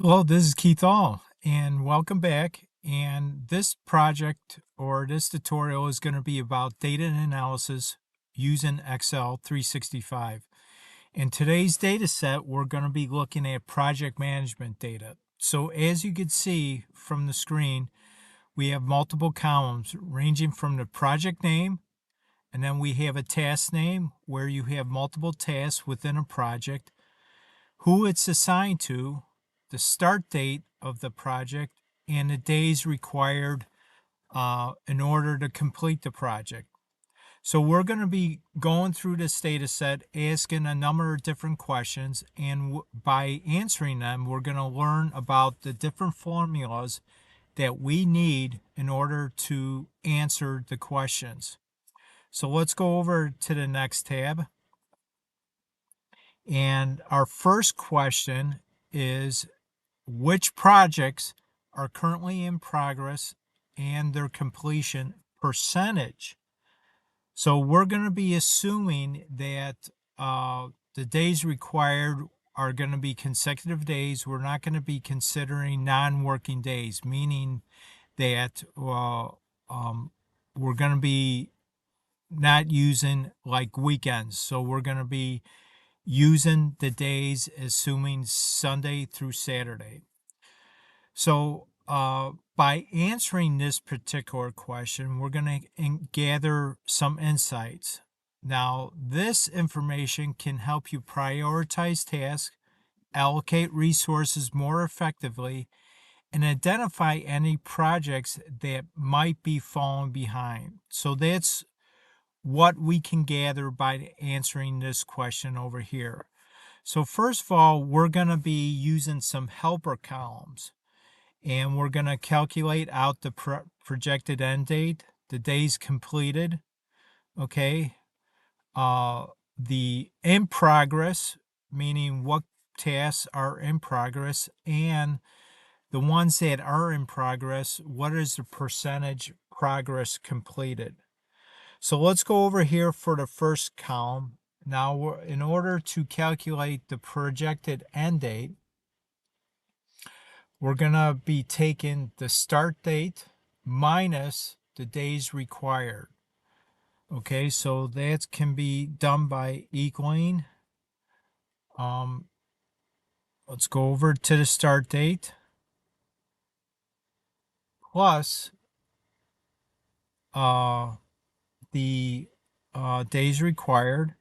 Hello, this is Keith All, and welcome back. And this project or this tutorial is going to be about data analysis using Excel 365. In today's data set, we're going to be looking at project management data. So as you can see from the screen, we have multiple columns ranging from the project name, and then we have a task name where you have multiple tasks within a project, who it's assigned to, the start date of the project, and the days required in order to complete the project. So we're going to be going through this data set, asking a number of different questions, and by answering them, we're going to learn about the different formulas that we need in order to answer the questions. So let's go over to the next tab. And our first question is, which projects are currently in progress and their completion percentage. So we're going to be assuming that the days required are going to be consecutive days. We're not going to be considering non-working days, meaning that we're going to be not using like weekends. So we're going to be using the days assuming Sunday through Saturday. So by answering this particular question, we're going to gather some insights. Now, this information can help you prioritize tasks, allocate resources more effectively, and identify any projects that might be falling behind. So that's what we can gather by answering this question over here. So first of all, we're going to be using some helper columns, and we're going to calculate out the projected end date, the days completed, okay, the in progress, meaning what tasks are in progress, and the ones that are in progress, what is the percentage progress completed. So let's go over here for the first column. Now, in order to calculate the projected end date, we're going to be taking the start date minus the days required. Okay, so that can be done by equaling. Let's go over to the start date plus the days required.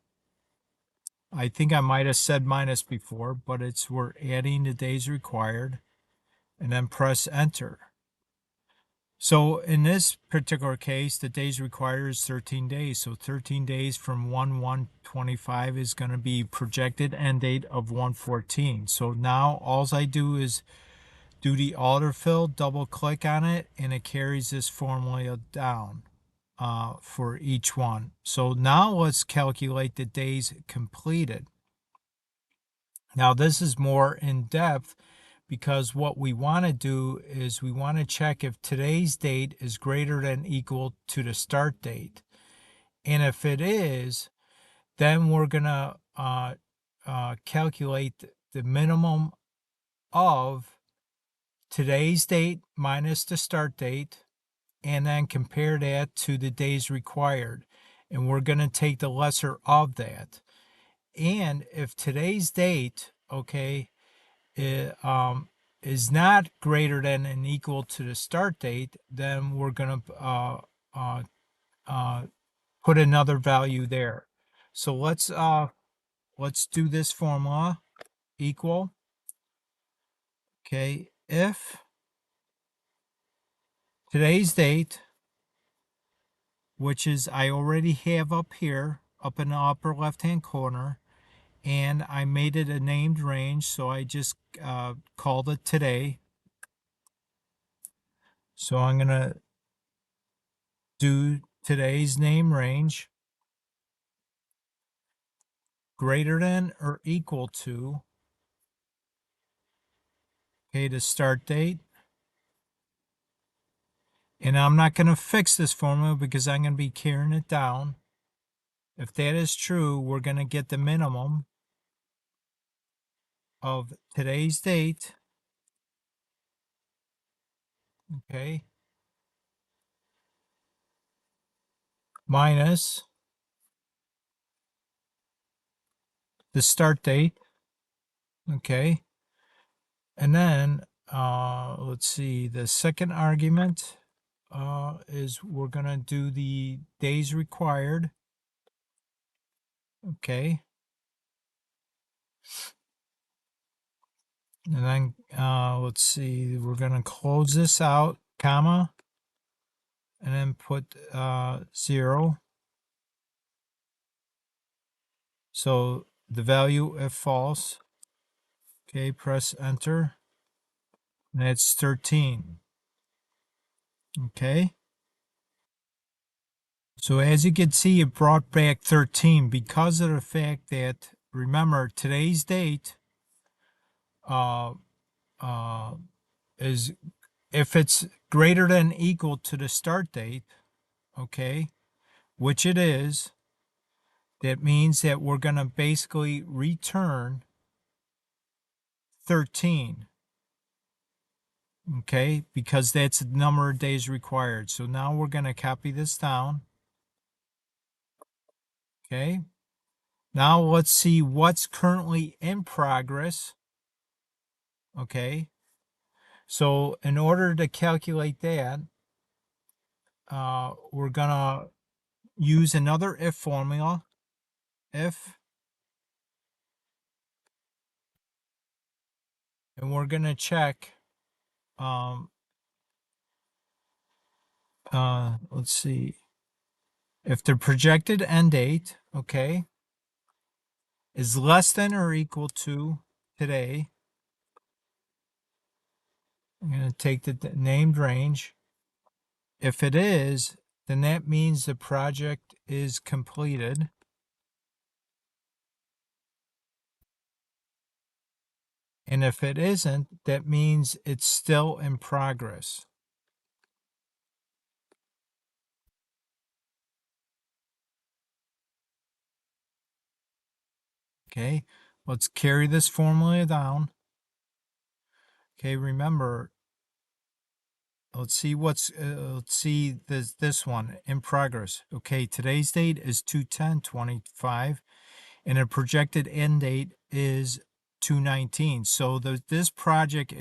I think I might have said minus before, but we're adding the days required, and then press enter. So in this particular case, the days required is 13 days. So 13 days from 1/1/25 is going to be projected end date of 1/14. So now all I do is do the autofill, double click on it, and it carries this formula down for each one. So now let's calculate the days completed. Now this is more in depth, because what we want to do is we want to check if today's date is greater than equal to the start date. And if it is, then we're going to calculate the minimum of today's date minus the start date, and then compare that to the days required. And we're going to take the lesser of that. And if today's date, okay, is not greater than and equal to the start date, then we're going to put another value there. So let's do this formula. Equal, okay, if today's date, which is I already have up here, up in the upper left hand corner, and I made it a named range, so I just called it today. So I'm going to do today's name range greater than or equal to, okay, the start date. And I'm not going to fix this formula because I'm going to be carrying it down. If that is true, we're going to get the minimum of today's date okay, minus the start date, okay, and then let's see, the second argument is we're gonna do the days required, okay, and then let's see, we're gonna close this out, comma, and then put 0. So the value if false, okay, press enter, and it's 13, okay. So as you can see, it brought back 13 because of the fact that, remember, today's date uh, uh, is, if it's greater than equal to the start date, okay, which it is, that means that we're going to basically return 13, okay, because that's the number of days required. So now we're going to copy this down, okay. Now let's see what's currently in progress, okay. So in order to calculate that, we're gonna use another if formula. If, and we're gonna check, um, let's see, if the projected end date, okay, is less than or equal to today. I'm gonna take the named range. If it is, then that means the project is completed. And if it isn't, that means it's still in progress. Okay, let's carry this formula down. Okay, remember, let's see this one in progress. Okay, today's date is 2/10/25, and the projected end date is 2/19. So this project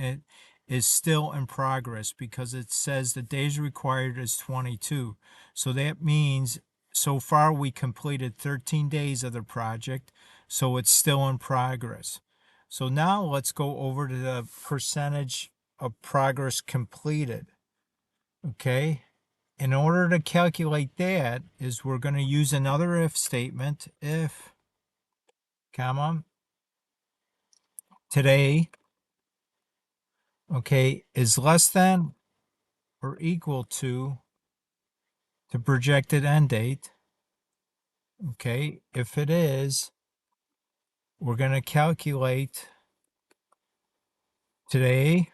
is still in progress because it says the days required is 22. So that means so far we completed 13 days of the project, so it's still in progress. So now let's go over to the percentage of progress completed. Okay, in order to calculate that is we're going to use another if statement. If, comma, today, okay, is less than or equal to the projected end date. Okay, if it is, we're going to calculate today's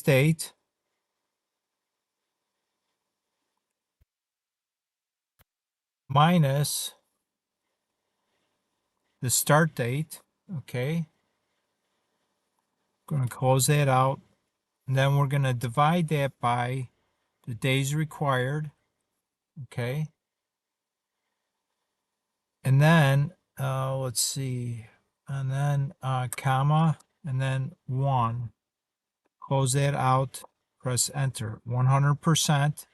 date, minus the start date. Okay, going to close that out, and then we're going to divide that by the days required. Okay, and then let's see, and then comma, and then 1. Close that out, press enter. 100%.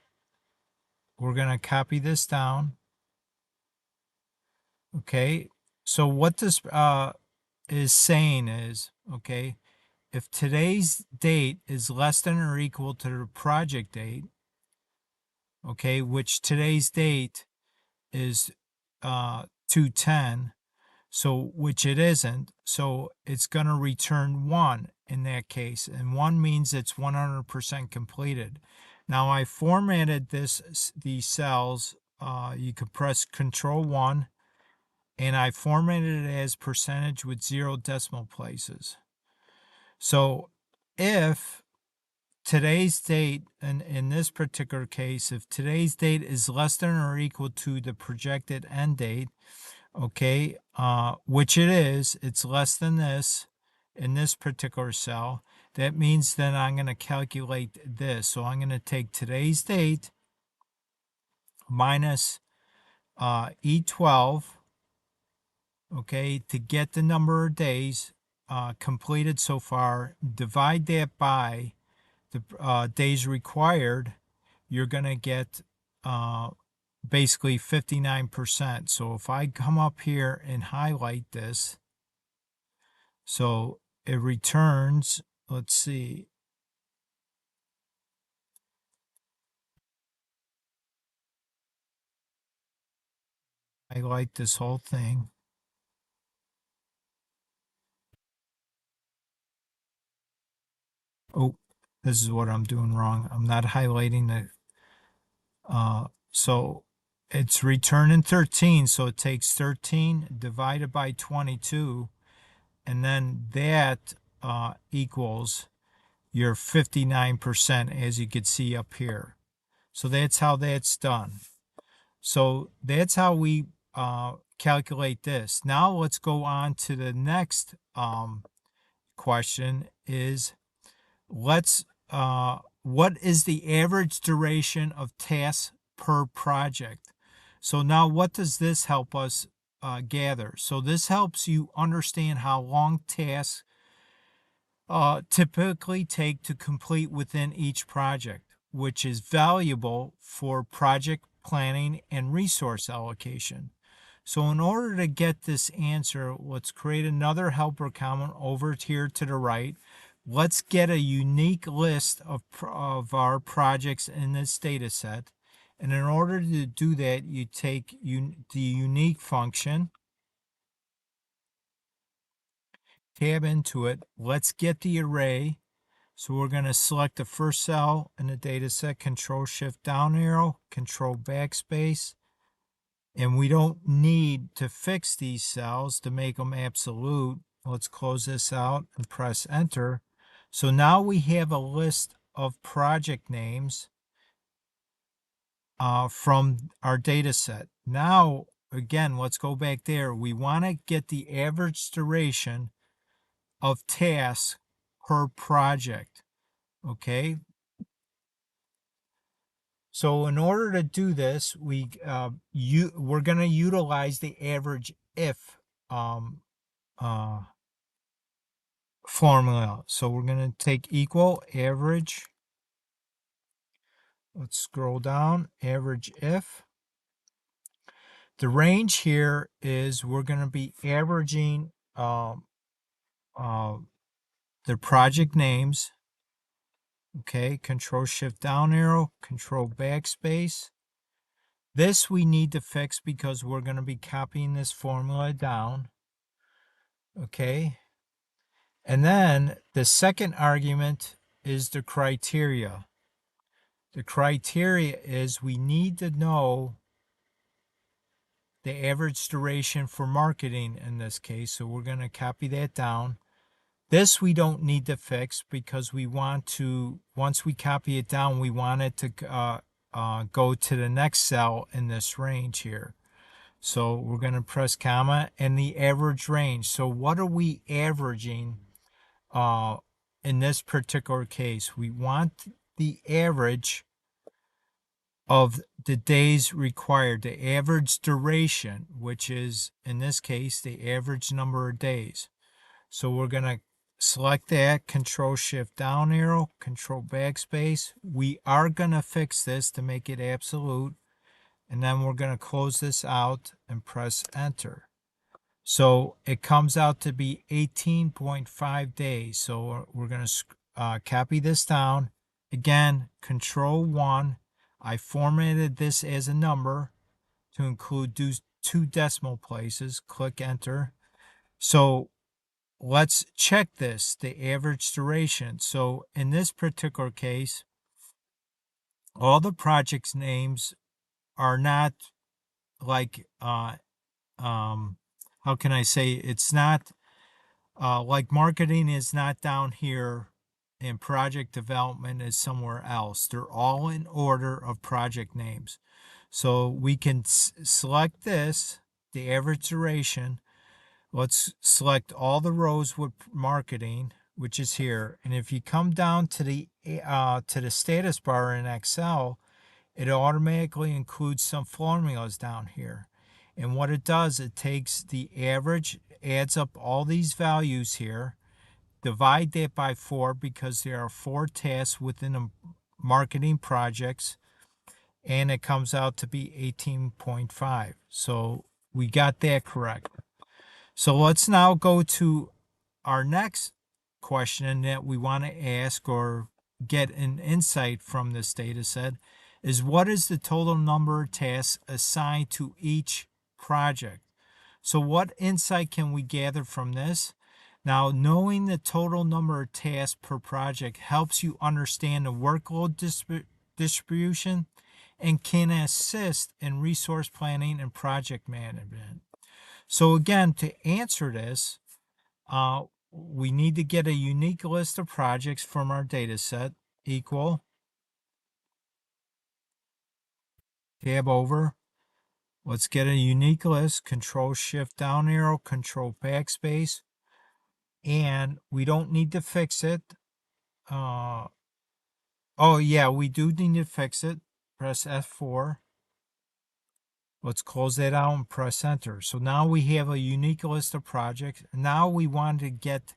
We're going to copy this down. Okay, so what this is saying is, okay, if today's date is less than or equal to the project date, okay, which today's date is 2/10, so which it isn't, so it's going to return 1 in that case, and 1 means it's 100% completed. Now I formatted these cells. You can press Control 1, and I formatted it as percentage with 0 decimal places. So if today's date, and in this particular case, if today's date is less than or equal to the projected end date, okay, which it is, it's less than this, in this particular cell, that means then I'm going to calculate this. So I'm going to take today's date minus E12, okay, to get the number of days completed so far, divide that by the days required, you're going to get basically 59%. So if I come up here and highlight this, so it returns, let's see, highlight this whole thing. Oh, this is what I'm doing wrong. I'm not highlighting the, so it's returning 13. So it takes 13 divided by 22, and then that equals your 59%, as you can see up here. So that's how that's done. So that's how we calculate this. Now let's go on to the next question is, what is the average duration of tasks per project? So now what does this help us gather? So this helps you understand how long tasks typically take to complete within each project, which is valuable for project planning and resource allocation. So in order to get this answer, let's create another helper comment over here to the right. Let's get a unique list of our projects in this data set. And in order to do that, you take the unique function, tab into it. Let's get the array. So we're going to select the first cell in the data set, Control Shift down arrow, Control backspace. And we don't need to fix these cells to make them absolute. Let's close this out and press enter. So now we have a list of project names from our data set. Now, again, let's go back there. We want to get the average duration of tasks per project. Okay. So in order to do this, we're going to utilize the average if formula. So we're going to take equal average. Let's scroll down, average if. The range here is we're going to be averaging the project names. Okay, Control Shift down arrow, Control backspace. This we need to fix because we're going to be copying this formula down. Okay. And then the second argument is the criteria. The criteria is we need to know the average duration for marketing in this case. So we're going to copy that down. This we don't need to fix because we want to, once we copy it down, we want it to go to the next cell in this range here. So we're going to press comma and the average range. So what are we averaging in this particular case? We want the average of the days required, the average duration, which is in this case the average number of days. So we're going to select that, Control Shift down arrow, Control backspace. We are going to fix this to make it absolute, and then we're going to close this out and press enter. So it comes out to be 18.5 days. So we're going to copy this down. Again, Control 1. I formatted this as a number to include two decimal places. Click enter. So let's check this, the average duration. So in this particular case, all the projects names are not like how can I say, it's not like marketing is not down here and project development is somewhere else. They're all in order of project names. So we can select this, the average duration, Let's select all the rows with marketing, which is here. And if you come down to the status bar in Excel, it automatically includes some formulas down here. And what it does, it takes the average, adds up all these values here, divide that by 4 because there are 4 tasks within a marketing projects, and it comes out to be 18.5. So we got that correct. So let's now go to our next question that we want to ask or get an insight from this data set is, what is the total number of tasks assigned to each project? So what insight can we gather from this? Now, knowing the total number of tasks per project helps you understand the workload distribution and can assist in resource planning and project management. So again, to answer this, we need to get a unique list of projects from our data set, equal, tab over. Let's get a unique list, control shift down arrow, control backspace, and we don't need to fix it. Oh yeah, we do need to fix it. Press F4. Let's close that out and press enter. So now we have a unique list of projects. Now we want to get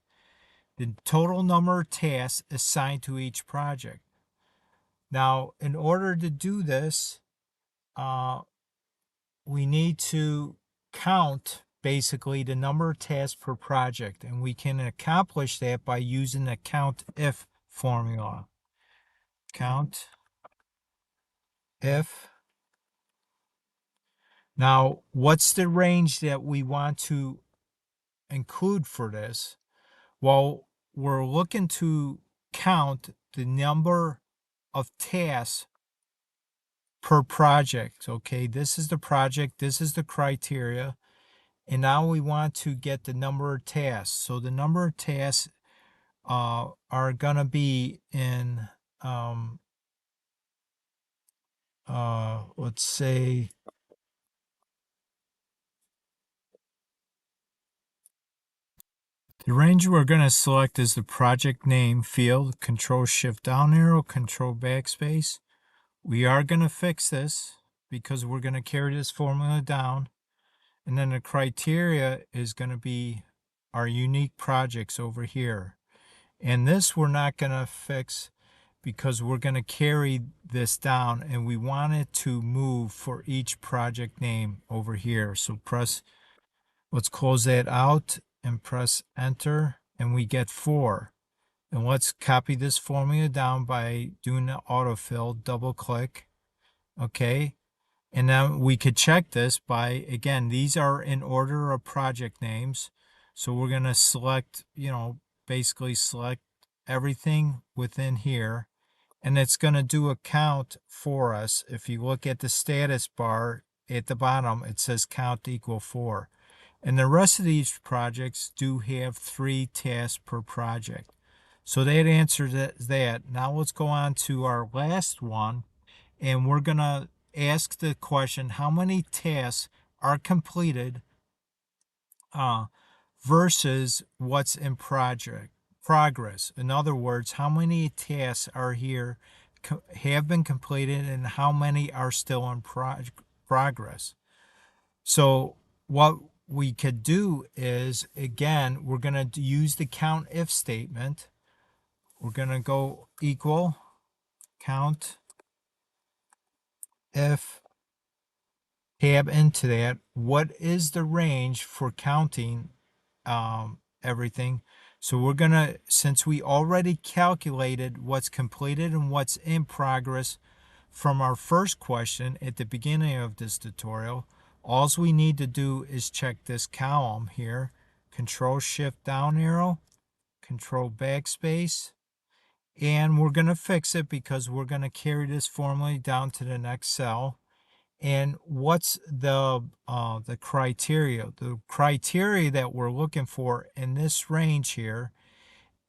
the total number of tasks assigned to each project. Now, in order to do this, we need to count basically the number of tasks per project, and we can accomplish that by using the COUNTIF formula. COUNTIF. Now, what's the range that we want to include for this? Well, we're looking to count the number of tasks per project. Okay, this is the project, this is the criteria, and now we want to get the number of tasks. So the number of tasks are gonna be in let's say the range we're gonna select is the project name field, control shift down arrow, control backspace. We are gonna fix this because we're gonna carry this formula down. And then the criteria is going to be our unique projects over here. And this we're not going to fix because we're going to carry this down and we want it to move for each project name over here. So let's close that out and press enter, and we get 4. And let's copy this formula down by doing the autofill, double click. Okay. And now we could check this by, again, these are in order of project names. So we're going to select, basically select everything within here. And it's going to do a count for us. If you look at the status bar at the bottom, it says count equal 4. And the rest of these projects do have 3 tasks per project. So that answers that. Now let's go on to our last one. And we're going to ask the question, how many tasks are completed versus what's in progress. In other words, how many tasks are here have been completed and how many are still in progress. So what we could do is, again, we're going to use the COUNTIF statement. We're going to go equal COUNTIF, tab into that. What is the range for counting everything? So we're going to, since we already calculated what's completed and what's in progress from our first question at the beginning of this tutorial, all we need to do is check this column here, control shift down arrow, control backspace, and we're going to fix it because we're going to carry this formula down to the next cell. And what's the criteria? The criteria that we're looking for in this range here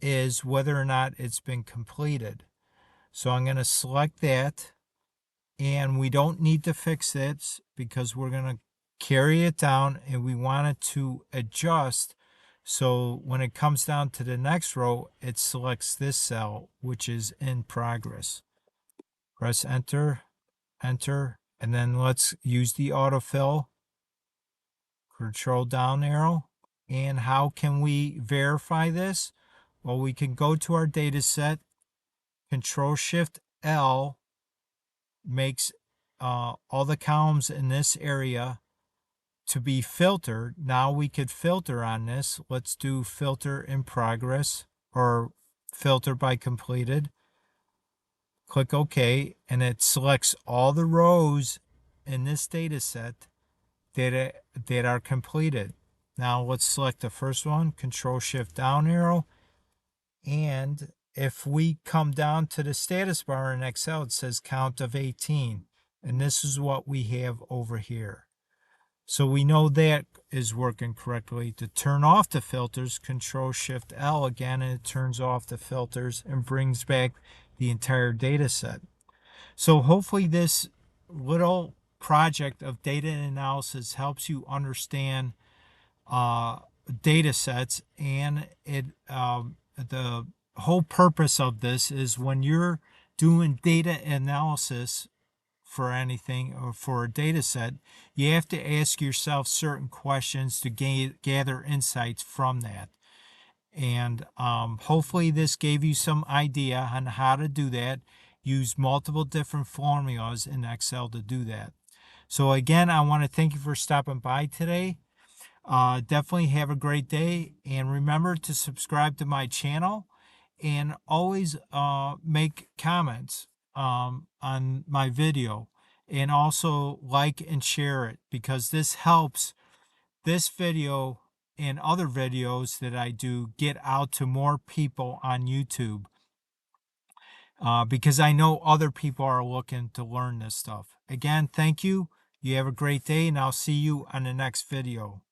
is whether or not it's been completed. So I'm going to select that, and we don't need to fix it because we're going to carry it down, and we want it to adjust. So when it comes down to the next row, it selects this cell, which is in progress. Press enter, enter, and then let's use the autofill. Control down arrow. And how can we verify this? Well, we can go to our data set. Control Shift L makes all the columns in this area to be filtered. Now we could filter on this. Let's do filter in progress or filter by completed. Click OK, and it selects all the rows in this data set that are completed. Now let's select the first one, Control Shift down arrow, and if we come down to the status bar in Excel, it says count of 18, and this is what we have over here. So we know that is working correctly. To turn off the filters, Control Shift L again, and it turns off the filters and brings back the entire data set. So hopefully this little project of data analysis helps you understand data sets, and the whole purpose of this is when you're doing data analysis for anything or for a data set, you have to ask yourself certain questions to gather insights from that. And hopefully this gave you some idea on how to do that. Use multiple different formulas in Excel to do that. So again, I want to thank you for stopping by today. Definitely have a great day, and remember to subscribe to my channel, and always make comments on my video, and also like and share it, because this helps this video and other videos that I do get out to more people on YouTube, because I know other people are looking to learn this stuff. Again, thank you. You have a great day, and I'll see you on the next video.